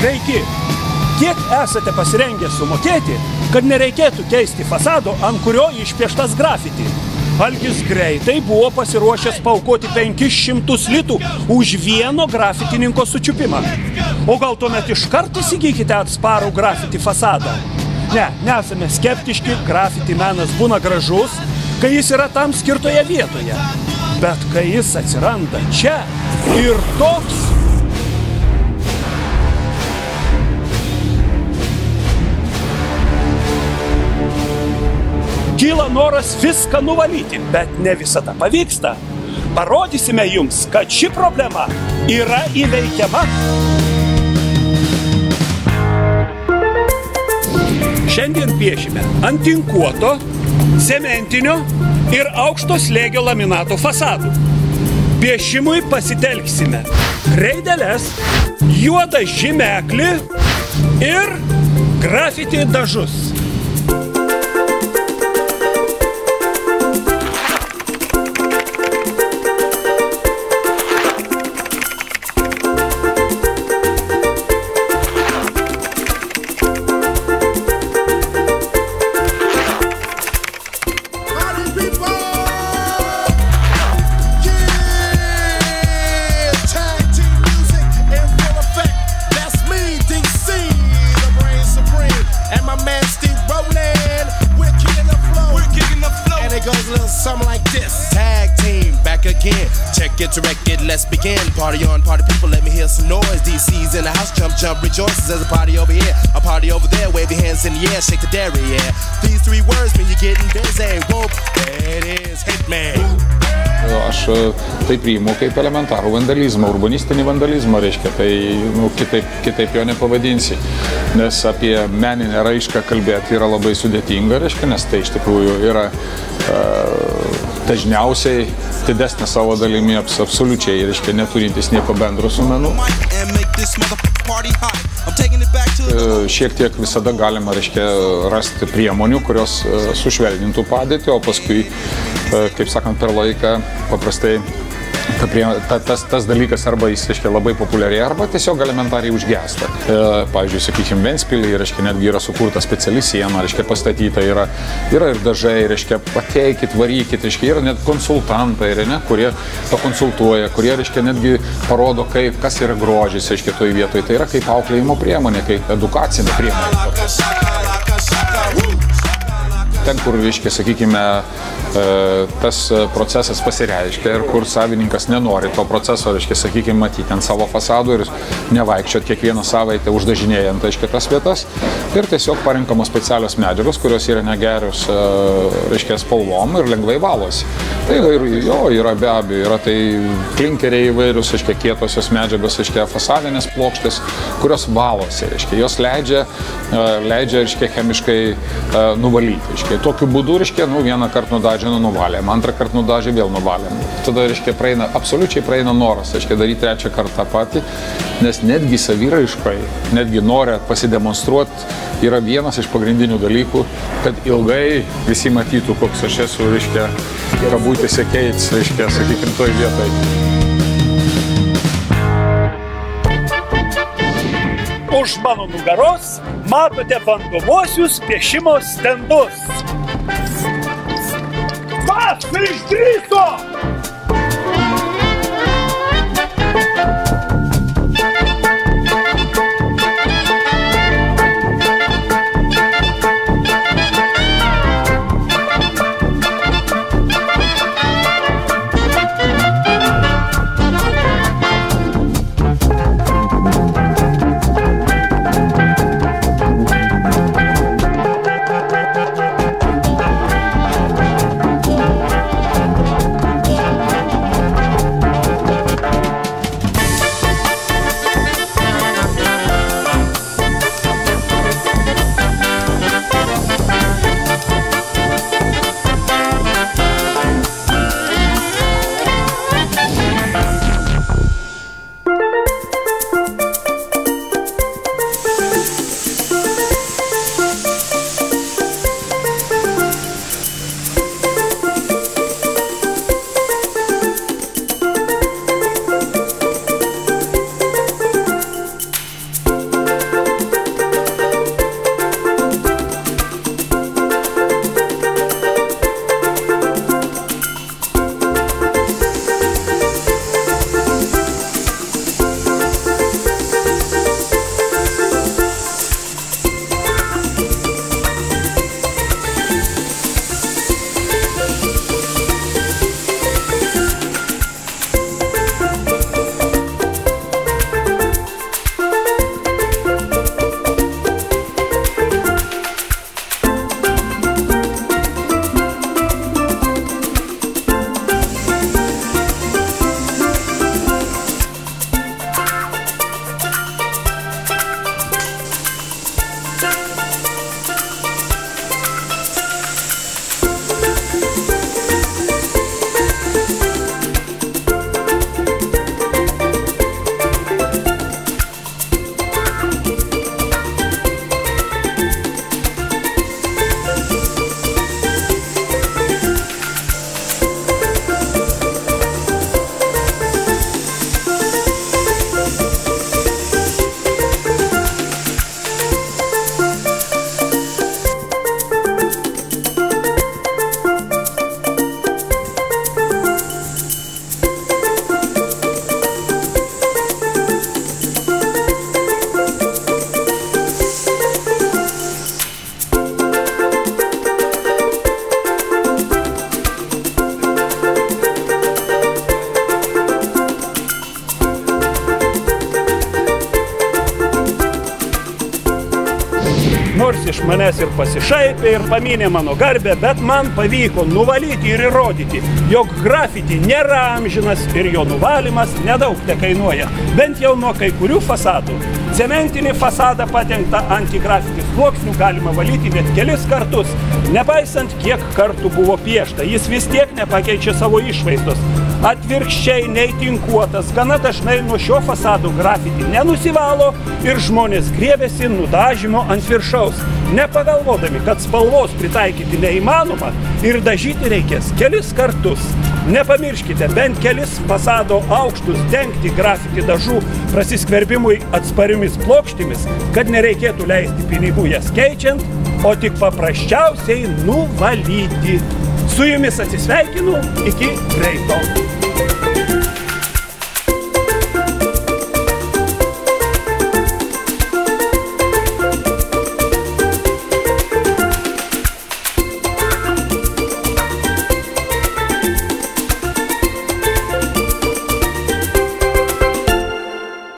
Sveiki! Kiek esate pasirengę sumokėti, kad nereikėtų keisti fasado, ant kurio išpieštas grafiti? Algis greitai buvo pasiruošęs paaukoti 500 litų už vieno grafitininko sučiupimą. O gal tuomet iškart įsigykite atsparų grafiti fasadą? Ne, nesame skeptiški, grafiti menas būna gražus, kai jis yra tam skirtoje vietoje. Bet kai jis atsiranda čia ir toks... Kyla noras viską nuvalyti, bet ne visada pavyksta. Parodysime jums, kad ši problema yra įveikiama. Šiandien piešime ant tinkuoto, cementinio ir aukšto slėgio laminato fasadų. Piešimui pasitelksime kreideles, juodą žymeklį ir grafiti dažus. Let's begin. Party on, party people, let me hear some noise. DC's in the house, jump, jump, rejoices. There's a party over here, a party over there. Wave your hands in the air, shake the dairy, yeah. These three words mean you're getting busy. Whoop, there it is, Hitman. Aš tai priimu kaip elementarų vandalizmą, urbanistinį vandalizmą, reiškia, tai kitaip jo nepavadinsi. Nes apie meninę raišką kalbėti yra labai sudėtinga, reiškia, nes tai iš tikrųjų yra dažniausiai didesnė savo dalimi absoliučiai, reiškia, neturintis nieko bendro su menu. Šiek tiek visada galima, reiškia, rasti priemonių, kurios sušvelnintų padėtį, o paskui, kaip sakant, per laiką paprastai tas dalykas arba jis, reiškia, labai populiariai, arba tiesiog elementariai užgesta. Pavyzdžiui, sakykime, Ventspilį, reiškia, netgi yra sukurta speciali siena, reiškia, pastatyta yra ir dažai, reiškia, pateikit, varykit, reiškia, yra net konsultantai, ne, kurie pakonsultuoja, kurie, reiškia, netgi parodo, kas yra grožis, reiškia, toj vietoje. Tai yra kaip auklėjimo priemonė, kaip edukacinė priemonė. Ten, kur, reiškia, sakykime, tas procesas pasireiškia ir kur savininkas nenori to proceso, reiškia, sakykime, matyti ant savo fasadų ir nevaikščiot kiekvieną savaitę uždažinėjant, reiškia, tas vietas. Ir tiesiog parinkamos specialios medžiagos, kurios yra negerios, reiškia, spalvom ir lengvai valosi. Tai yra be abejo, yra tai klinkeriai įvairius, reiškia, kietosios medžiagos, reiškia, fasadinės plokštės, kurios valosi, reiškia, jos leidžia, reiškia, chemiškai nuvalyti, reiškia. Tokiu būdu, reiškia, vieną kartą nudažė, nuvalėm, antrą kartą nudažė, vėl nuvalėm. Tada, reiškia, absoliučiai praeina noras, reiškia, daryti trečią kartą tą patį, nes netgi saviraiškai, netgi norė pasidemonstruoti yra vienas iš pagrindinių dalykų, kad ilgai visi matytų, koks aš esu, reiškia, kabutėse keits, reiškia, sakykime, toj vietoj. Už mano nugaros matote bandomuosius piešimo stendus. Kas išdrįso? nors iš manęs ir pasišaipė ir paminė mano garbę, bet man pavyko nuvalyti ir įrodyti, jog grafiti nėra amžinas ir jo nuvalymas nedaug tekainuoja, bent jau nuo kai kurių fasadų. Cementinį fasadą patengtą antigrafiti sluoksnių galima valyti net kelis kartus. Nepaisant, kiek kartų buvo piešta, jis vis tiek nepakeičia savo išvaizdos. Atvirkščiai neįtinkuotas, gana dažnai nuo šio fasado grafiti nenusivalo ir žmonės griebėsi nudažymo ant viršaus, nepagalvodami, kad spalvos pritaikyti neįmanoma ir dažyti reikės kelis kartus. Nepamirškite bent kelis fasado aukštus dengti grafiti dažų prasiskverbimui atspariomis plokštėmis, kad nereikėtų leisti pinigų jas keičiant, o tik paprasčiausiai nuvalyti. Su jumis atsisveikinu, iki greito.